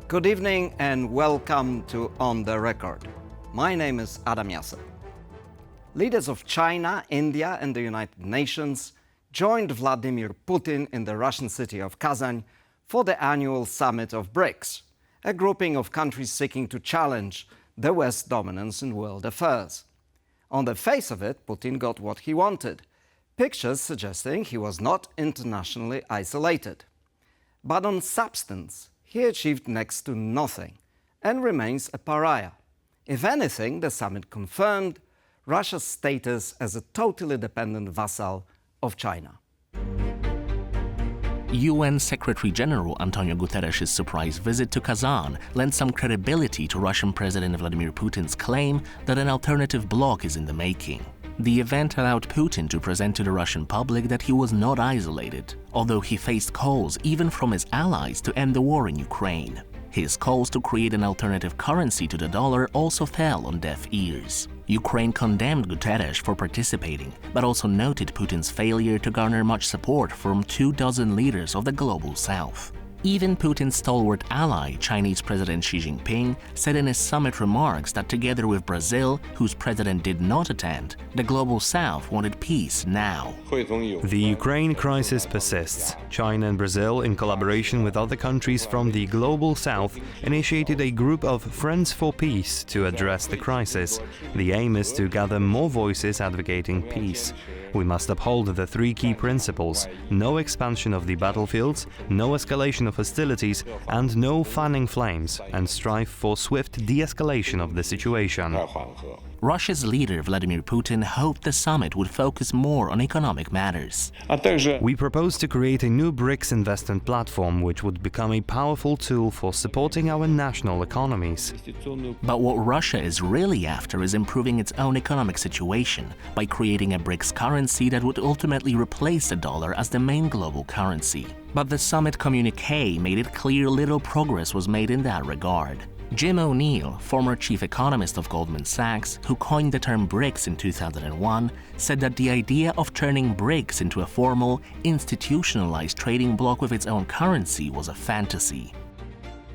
Good evening and welcome to On the Record. My name is Adam Jasser. Leaders of China, India and the United Nations joined Vladimir Putin in the Russian city of Kazan for the annual summit of BRICS, a grouping of countries seeking to challenge the West's dominance in world affairs. On the face of it, Putin got what he wanted, pictures suggesting he was not internationally isolated. But on substance, he achieved next to nothing and remains a pariah. If anything, the summit confirmed Russia's status as a totally dependent vassal of China. UN Secretary-General Antonio Guterres' surprise visit to Kazan lent some credibility to Russian President Vladimir Putin's claim that an alternative bloc is in the making. The event allowed Putin to present to the Russian public that he was not isolated, although he faced calls even from his allies to end the war in Ukraine. His calls to create an alternative currency to the dollar also fell on deaf ears. Ukraine condemned Guterres for participating, but also noted Putin's failure to garner much support from 24 leaders of the global south. Even Putin's stalwart ally, Chinese President Xi Jinping, said in his summit remarks that together with Brazil, whose president did not attend, the global south wanted peace now. The Ukraine crisis persists. China and Brazil, in collaboration with other countries from the global south, initiated a group of Friends for Peace to address the crisis. The aim is to gather more voices advocating peace. We must uphold the three key principles: no expansion of the battlefields, no escalation of hostilities, and no fanning flames, and strive for swift de-escalation of the situation. Russia's leader Vladimir Putin hoped the summit would focus more on economic matters. We propose to create a new BRICS investment platform which would become a powerful tool for supporting our national economies. But what Russia is really after is improving its own economic situation by creating a BRICS currency that would ultimately replace the dollar as the main global currency. But the summit communiqué made it clear little progress was made in that regard. Jim O'Neill, former chief economist of Goldman Sachs, who coined the term BRICS in 2001, said that the idea of turning BRICS into a formal, institutionalized trading bloc with its own currency was a fantasy.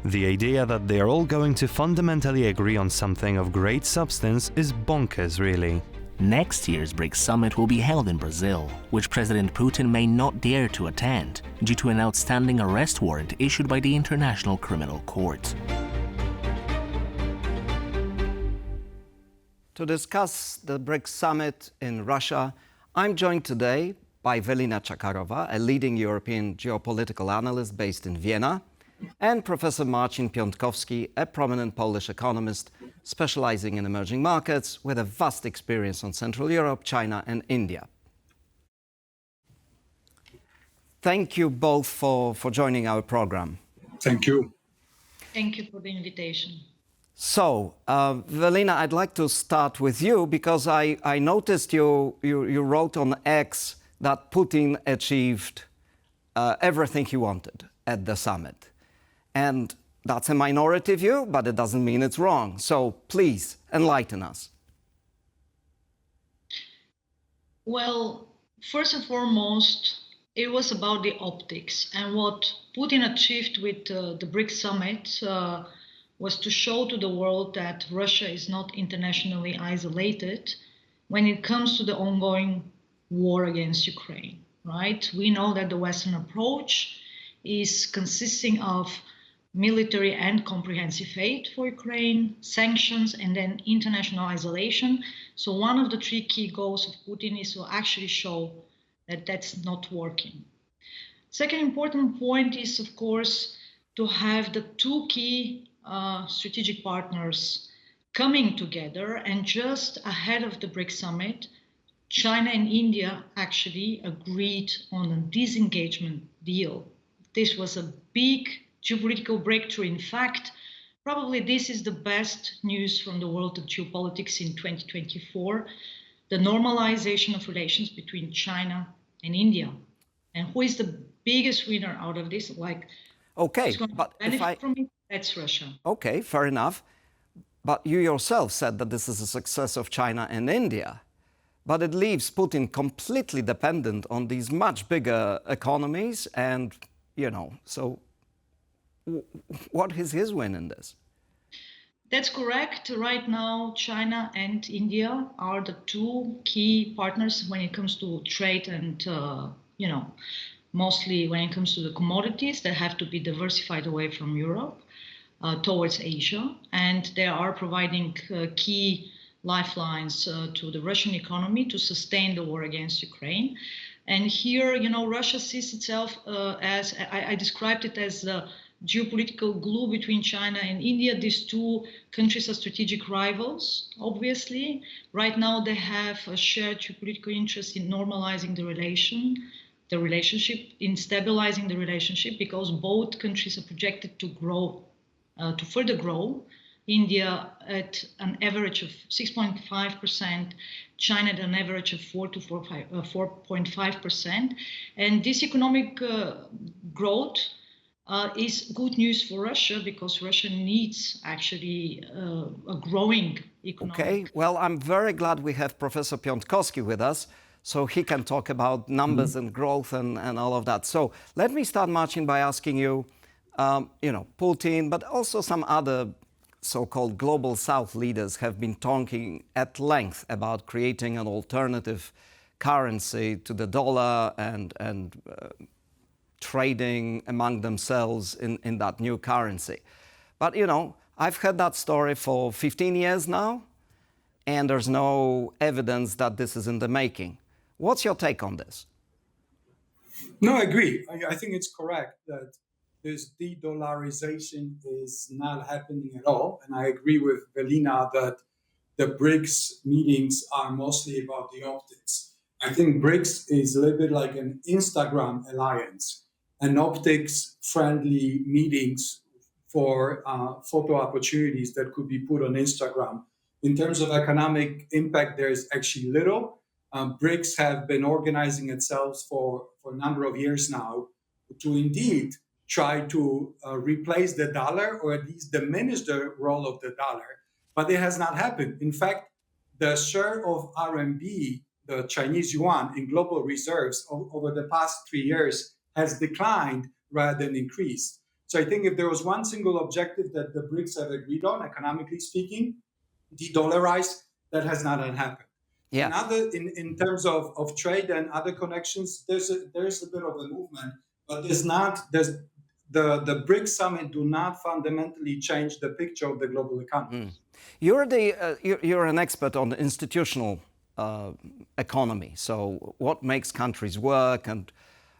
The idea that they are all going to fundamentally agree on something of great substance is bonkers, really. Next year's BRICS summit will be held in Brazil, which President Putin may not dare to attend due to an outstanding arrest warrant issued by the International Criminal Court. To discuss the BRICS summit in Russia, I'm joined today by Velina Tchakarova, a leading European geopolitical analyst based in Vienna, and Professor Marcin Piątkowski, a prominent Polish economist specializing in emerging markets with a vast experience on Central Europe, China and India. Thank you both for joining our program. Thank you. Thank you for the invitation. So, Velina, I'd like to start with you because I noticed you wrote on X that Putin achieved everything he wanted at the summit. And that's a minority view, but it doesn't mean it's wrong. So please, enlighten us. Well, first and foremost, it was about the optics. And what Putin achieved with the BRICS summit was to show to the world that Russia is not internationally isolated when it comes to the ongoing war against Ukraine, right? We know that the Western approach is consisting of military and comprehensive aid for Ukraine, sanctions, and then international isolation. So one of the three key goals of Putin is to actually show that that's not working. Second important point is, of course, to have the two key strategic partners coming together, and just ahead of the BRICS summit, China and India actually agreed on a disengagement deal. This was a big geopolitical breakthrough. In fact, probably this is the best news from the world of geopolitics in 2024, the normalization of relations between China and India. And who is the biggest winner out of this? Okay, but benefit from it? That's Russia. Okay, fair enough. But you yourself said that this is a success of China and India. But it leaves Putin completely dependent on these much bigger economies and, so what is his win in this? That's correct. Right now, China and India are the two key partners when it comes to trade and, mostly when it comes to the commodities that have to be diversified away from Europe towards Asia. And they are providing key lifelines to the Russian economy to sustain the war against Ukraine. And here, Russia sees itself as, I described it as the geopolitical glue between China and India. These two countries are strategic rivals, obviously. Right now, they have a shared geopolitical interest in normalizing the relationship, in stabilizing the relationship, because both countries are projected to grow, to further grow. India at an average of 6.5%, China at an average of 4.5%. And this economic growth is good news for Russia, because Russia needs actually a growing economy. Okay, well, I'm very glad we have Professor Piątkowski with us, so he can talk about numbers and growth and all of that. So let me start, Marcin, by asking you, Putin, but also some other so-called global South leaders have been talking at length about creating an alternative currency to the dollar and trading among themselves in that new currency. But, I've heard that story for 15 years now, and there's no evidence that this is in the making. What's your take on this? No, I agree. I think it's correct that this de-dollarization is not happening at all. And I agree with Velina that the BRICS meetings are mostly about the optics. I think BRICS is a little bit like an Instagram alliance, and optics-friendly meetings for photo opportunities that could be put on Instagram. In terms of economic impact, there is actually little. BRICS have been organizing itself for a number of years now to indeed try to replace the dollar, or at least diminish the role of the dollar, but it has not happened. In fact, the share of RMB, the Chinese yuan, in global reserves over the past 3 years has declined rather than increased. So I think if there was one single objective that the BRICS have agreed on, economically speaking, de-dollarize, that has not happened. Yeah. In terms of trade and other connections, there's a bit of a movement, but the BRICS summit do not fundamentally change the picture of the global economy. You're an expert on the institutional economy. So what makes countries work and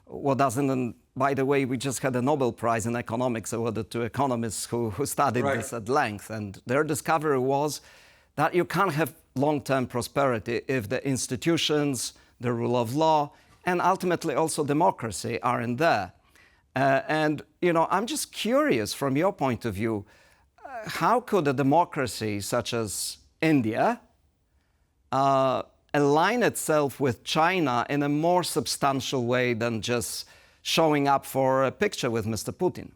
what doesn't? And by the way, we just had a Nobel Prize in economics awarded to economists who studied this at length. And their discovery was that you can't have long-term prosperity if the institutions, the rule of law, and ultimately also democracy aren't there. I'm just curious, from your point of view, how could a democracy such as India align itself with China in a more substantial way than just showing up for a picture with Mr. Putin?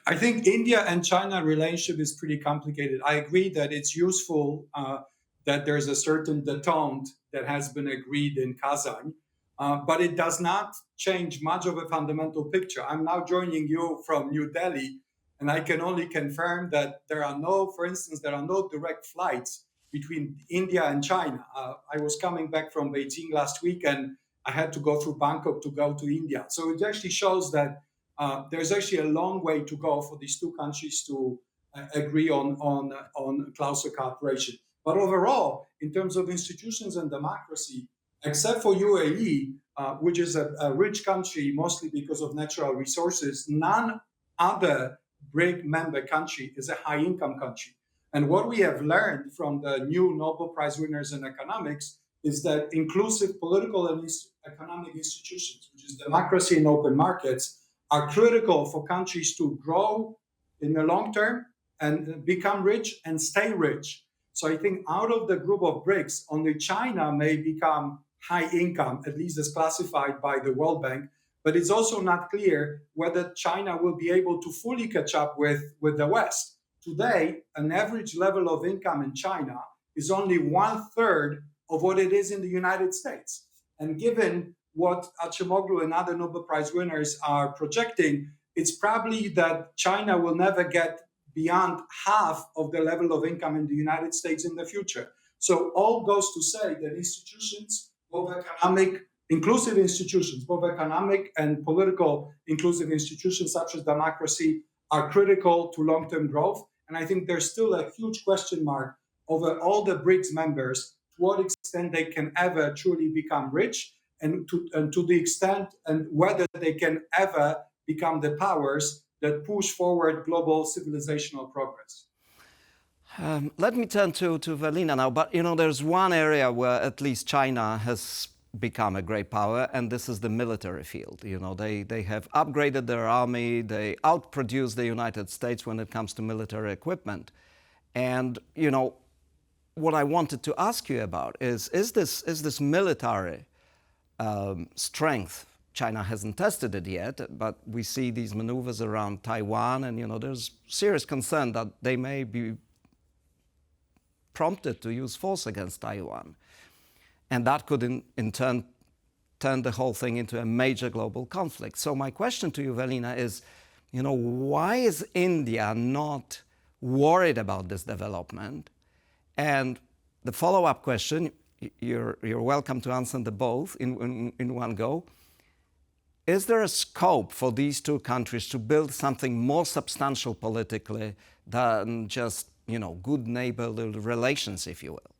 I think India and China relationship is pretty complicated. I agree that it's useful that there's a certain détente that has been agreed in Kazan, but it does not change much of a fundamental picture. I'm now joining you from New Delhi, and I can only confirm that there are no direct flights between India and China. I was coming back from Beijing last week, and I had to go through Bangkok to go to India. So it actually shows that there's actually a long way to go for these two countries to agree on closer cooperation. But overall, in terms of institutions and democracy, except for UAE, which is a rich country mostly because of natural resources, none other BRIC member country is a high-income country. And what we have learned from the new Nobel Prize winners in economics is that inclusive political and economic institutions, which is democracy and open markets, are critical for countries to grow in the long term and become rich and stay rich. So I think out of the group of BRICS, only China may become high income, at least as classified by the World Bank. But it's also not clear whether China will be able to fully catch up with the West. Today, an average level of income in China is only 1/3 of what it is in the United States. And given what Acemoglu and other Nobel Prize winners are projecting, it's probably that China will never get beyond half of the level of income in the United States in the future. So all goes to say that institutions, both economic, inclusive institutions, both economic and political inclusive institutions such as democracy, are critical to long-term growth. And I think there's still a huge question mark over all the BRICS members, to what extent they can ever truly become rich, and to the extent and whether they can ever become the powers that push forward global civilizational progress. Let me turn to Velina now, but there's one area where at least China has become a great power, and this is the military field. They have upgraded their army, they outproduce the United States when it comes to military equipment. And what I wanted to ask you about is this military strength. China hasn't tested it yet, but we see these maneuvers around Taiwan, and there's serious concern that they may be prompted to use force against Taiwan. And that could in turn turn the whole thing into a major global conflict. So my question to you, Velina, is, why is India not worried about this development? And the follow-up question, you're welcome to answer them both in one go. Is there a scope for these two countries to build something more substantial politically than just, good neighborly relations, if you will?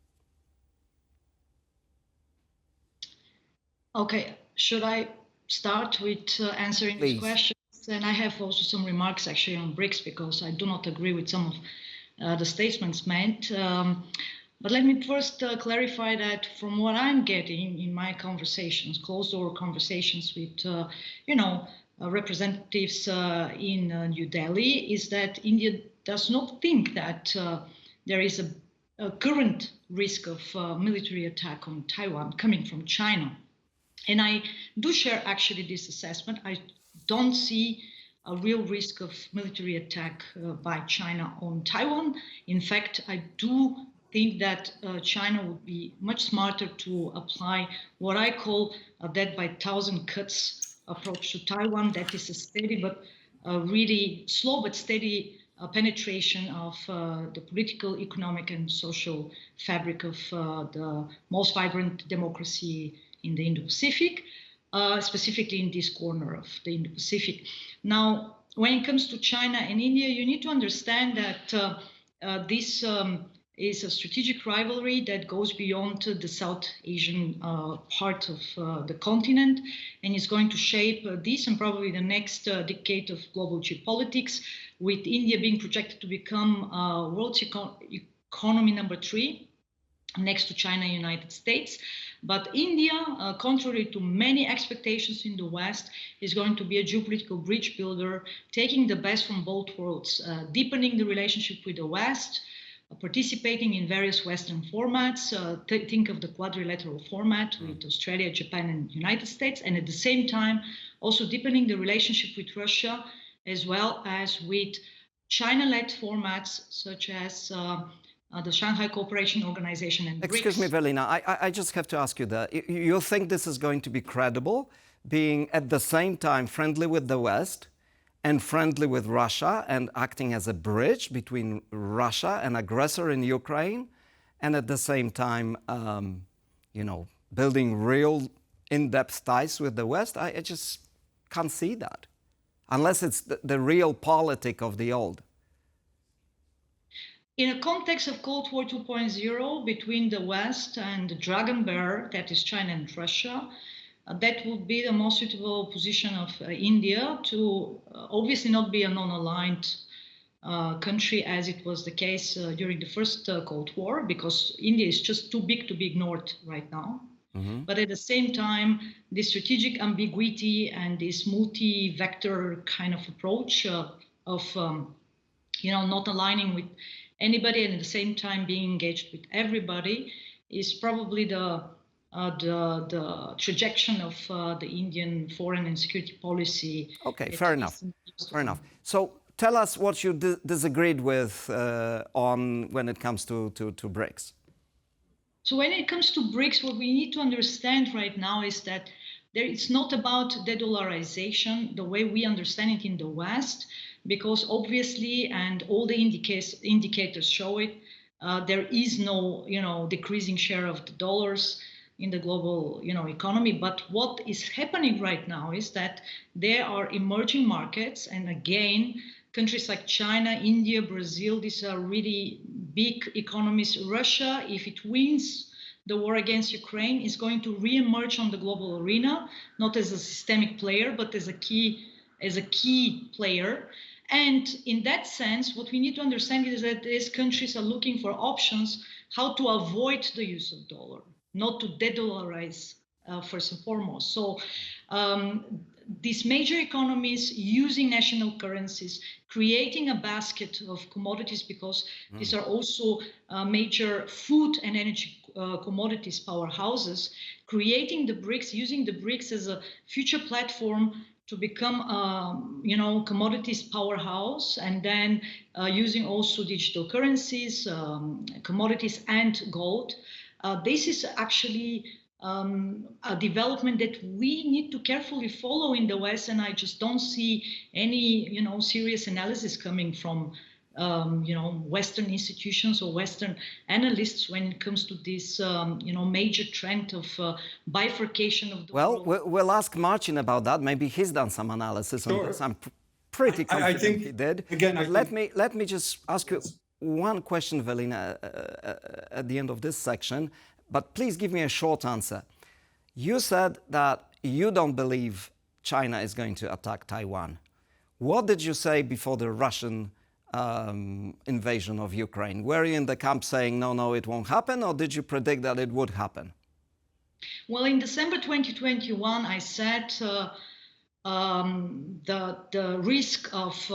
Okay, should I start with answering these questions? And I have also some remarks actually on BRICS, because I do not agree with some of the statements made. But let me first clarify that from what I'm getting in my conversations, closed-door conversations with, representatives in New Delhi, is that India does not think that there is a current risk of military attack on Taiwan coming from China. And I do share actually this assessment. I don't see a real risk of military attack by China on Taiwan. In fact, I do think that China would be much smarter to apply what I call a death by 1,000 cuts approach to Taiwan. That is a steady but really slow but steady penetration of the political, economic, and social fabric of the most vibrant democracy in the Indo-Pacific, specifically in this corner of the Indo-Pacific. Now, when it comes to China and India, you need to understand that this is a strategic rivalry that goes beyond the South Asian part of the continent, and is going to shape this and probably the next decade of global geopolitics, with India being projected to become world's economy number 3, next to China and United States. But India, contrary to many expectations in the West, is going to be a geopolitical bridge builder, taking the best from both worlds, deepening the relationship with the West, participating in various Western formats. Think of the quadrilateral format with Australia, Japan, and United States, and at the same time, also deepening the relationship with Russia, as well as with China-led formats such as the Shanghai Cooperation Organization and BRICS. Excuse me, Velina, I just have to ask you that. You think this is going to be credible, being at the same time friendly with the West and friendly with Russia, and acting as a bridge between Russia, an aggressor in Ukraine, and at the same time, building real in-depth ties with the West? I just can't see that, unless it's the real politic of the old. In a context of Cold War 2.0 between the West and the dragon bear, that is China and Russia, that would be the most suitable position of India to obviously not be a non-aligned country, as it was the case during the first Cold War, because India is just too big to be ignored right now. Mm-hmm. But at the same time, this strategic ambiguity and this multi-vector kind of approach of not aligning with anybody and at the same time being engaged with everybody is probably the trajectory of the Indian foreign and security policy. Okay, fair enough. Fair enough. So tell us what you disagreed with on when it comes to BRICS. So when it comes to BRICS, what we need to understand right now is that It's not about de-dollarization the way we understand it in the West, because obviously, and all the indicators show it, there is no, decreasing share of the dollars in the global, economy. But what is happening right now is that there are emerging markets, and again, countries like China, India, Brazil, these are really big economies. Russia, if it wins the war against Ukraine, is going to re-emerge on the global arena, not as a systemic player, but as a key player. And in that sense, what we need to understand is that these countries are looking for options how to avoid the use of dollar, not to de-dollarize first and foremost. So these major economies using national currencies, creating a basket of commodities, because these are also major food and energy commodities powerhouses, creating the BRICS, using the BRICS as a future platform to become commodities powerhouse, and then using also digital currencies, commodities and gold. This is actually a development that we need to carefully follow in the West, and I just don't see any, serious analysis coming from, Western institutions or Western analysts when it comes to this, major trend of bifurcation of the world. Well, we'll ask Marcin about that. Maybe he's done some analysis on this. I'm pretty confident I think, he did. Again, let me just ask you one question, Velina, at the end of this section. But please give me a short answer. You said that you don't believe China is going to attack Taiwan. What did you say before the Russian invasion of Ukraine? Were you in the camp saying, no, it won't happen, or did you predict that it would happen? Well, in December 2021, I said the risk of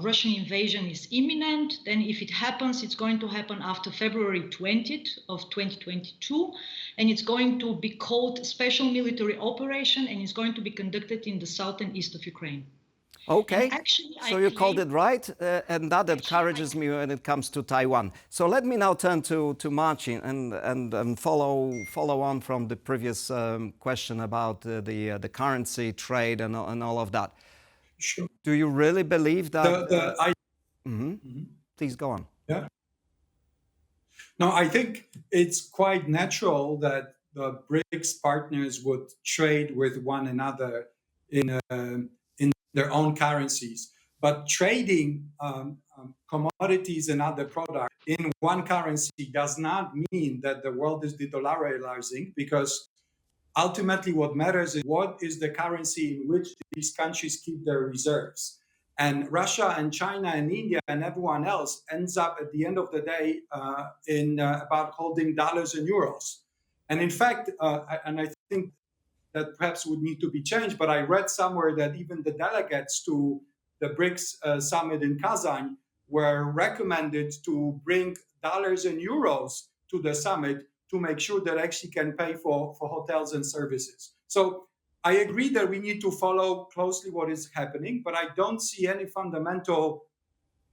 Russian invasion is imminent. Then if it happens, it's going to happen after February 20th of 2022. And it's going to be called Special Military Operation, and it's going to be conducted in the south and east of Ukraine. Okay, actually, so you called it right, and that encourages me when it comes to Taiwan. So let me now turn to Marcin and follow on from the previous question about the currency trade and all of that. Sure. Do you really believe that? Please go on. Yeah. No, I think it's quite natural that the BRICS partners would trade with one another in their own currencies. But trading commodities and other products in one currency does not mean that the world is de-dollarizing, because ultimately what matters is what is the currency in which these countries keep their reserves. And Russia and China and India and everyone else ends up at the end of the day about holding dollars and euros. And in fact, and I think that perhaps would need to be changed, but I read somewhere that even the delegates to the BRICS summit in Kazan were recommended to bring dollars and euros to the summit to make sure that actually can pay for hotels and services. So I agree that we need to follow closely what is happening, but I don't see any fundamental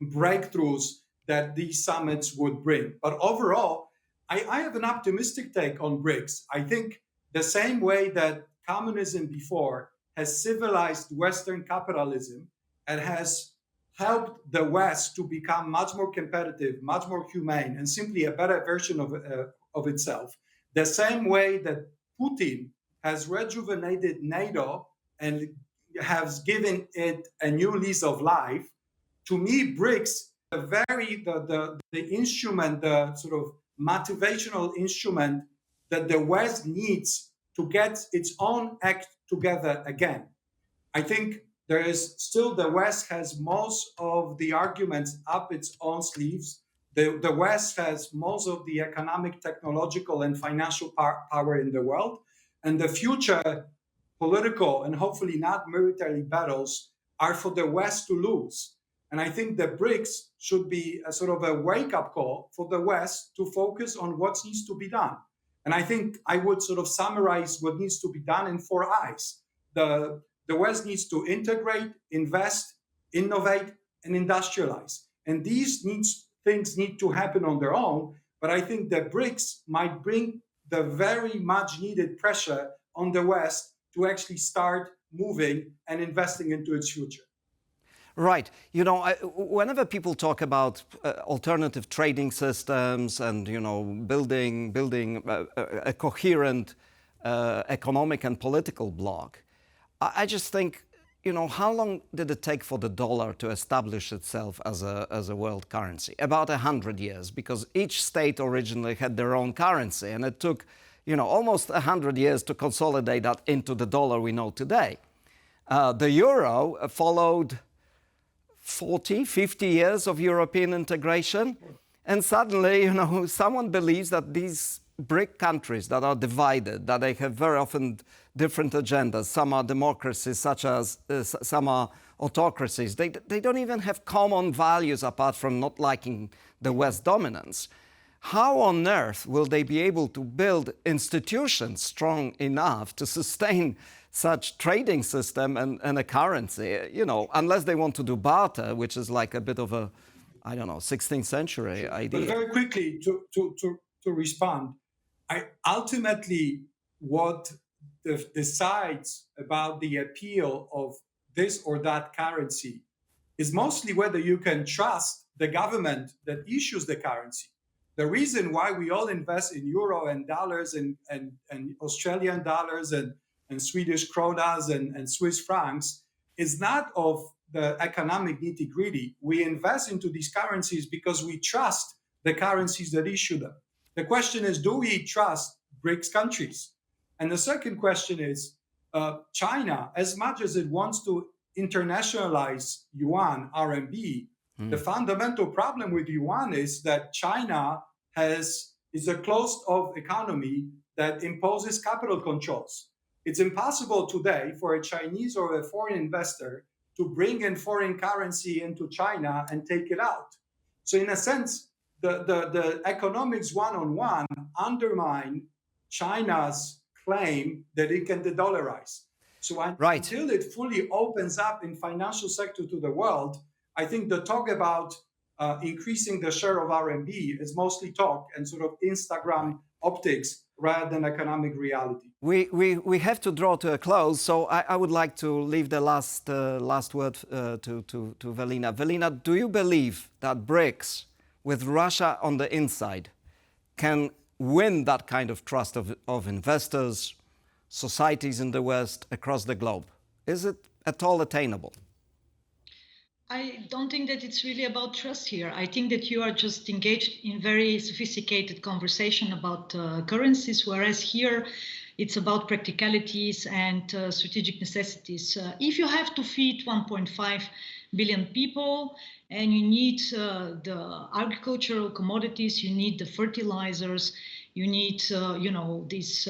breakthroughs that these summits would bring. But overall, I have an optimistic take on BRICS. I think the same way that communism before has civilized Western capitalism and has helped the West to become much more competitive, much more humane, and simply a better version of itself. The same way that Putin has rejuvenated NATO and has given it a new lease of life. To me, BRICS, the instrument, the sort of motivational instrument that the West needs to get its own act together again. I think there is still, the West has most of the arguments up its own sleeves. The West has most of the economic, technological, and financial power in the world. And the future political and hopefully not military battles are for the West to lose. And I think the BRICS should be a sort of a wake-up call for the West to focus on what needs to be done. And I think I would sort of summarize what needs to be done in 4 I's. The West needs to integrate, invest, innovate, and industrialize. And these things need to happen on their own. But I think the BRICS might bring the very much needed pressure on the West to actually start moving and investing into its future. Right. You know, whenever people talk about alternative trading systems and, you know, building a coherent economic and political bloc, I just think, you know, how long did it take for the dollar to establish itself as a world currency? About 100 years, because each state originally had their own currency, and it took, you know, almost 100 years to consolidate that into the dollar we know today. The euro followed 40, 50 years of European integration, and suddenly, you know, someone believes that these BRIC countries that are divided, that they have very often different agendas, some are democracies, such as some are autocracies, they don't even have common values apart from not liking the West dominance. How on earth will they be able to build institutions strong enough to sustain such trading system and a currency, you know, unless they want to do barter, which is like a bit of a, I don't know, 16th century idea. But very quickly to respond, ultimately what decides about the appeal of this or that currency is mostly whether you can trust the government that issues the currency. The reason why we all invest in euro and dollars and Australian dollars and Swedish kronas and Swiss francs is not of the economic nitty-gritty. We invest into these currencies because we trust the currencies that issue them. The question is, do we trust BRICS countries? And the second question is, China, as much as it wants to internationalize yuan, RMB, the fundamental problem with yuan is that China is a closed-off economy that imposes capital controls. It's impossible today for a Chinese or a foreign investor to bring in foreign currency into China and take it out. So in a sense, the economics one-on-one undermine China's claim that it can de-dollarize. So until it fully opens up in financial sector to the world, I think the talk about increasing the share of RMB is mostly talk and sort of Instagram optics rather than economic reality. We have to draw to a close, so I would like to leave the last word to Velina. Velina, do you believe that BRICS, with Russia on the inside, can win that kind of trust of investors, societies in the West, across the globe? Is it at all attainable? I don't think that it's really about trust here. I think that you are just engaged in very sophisticated conversation about currencies, whereas here it's about practicalities and strategic necessities. If you have to feed 1.5 billion people and you need the agricultural commodities, you need the fertilizers, you need these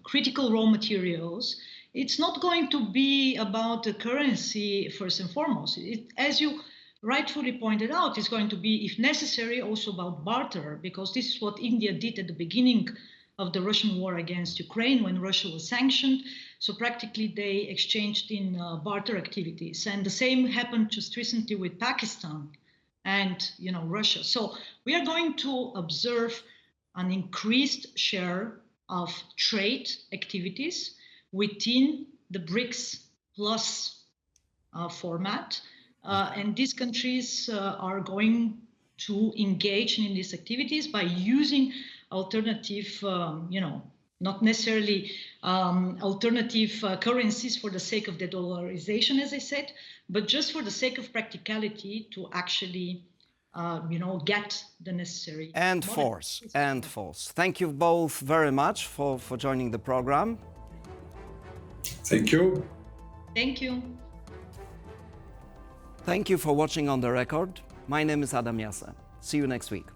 critical raw materials, it's not going to be about the currency first and foremost. As you rightfully pointed out, it's going to be, if necessary, also about barter, because this is what India did at the beginning of the Russian war against Ukraine when Russia was sanctioned. So practically they exchanged in barter activities. And the same happened just recently with Pakistan and Russia. So we are going to observe an increased share of trade activities within the BRICS plus format. And these countries are going to engage in these activities by using alternative, not necessarily alternative currencies for the sake of the dollarization, as I said, but just for the sake of practicality to actually get the necessary and force. Thank you both very much for joining the program. Thank you. Thank you. Thank you for watching On The Record. My name is Adam Jasser. See you next week.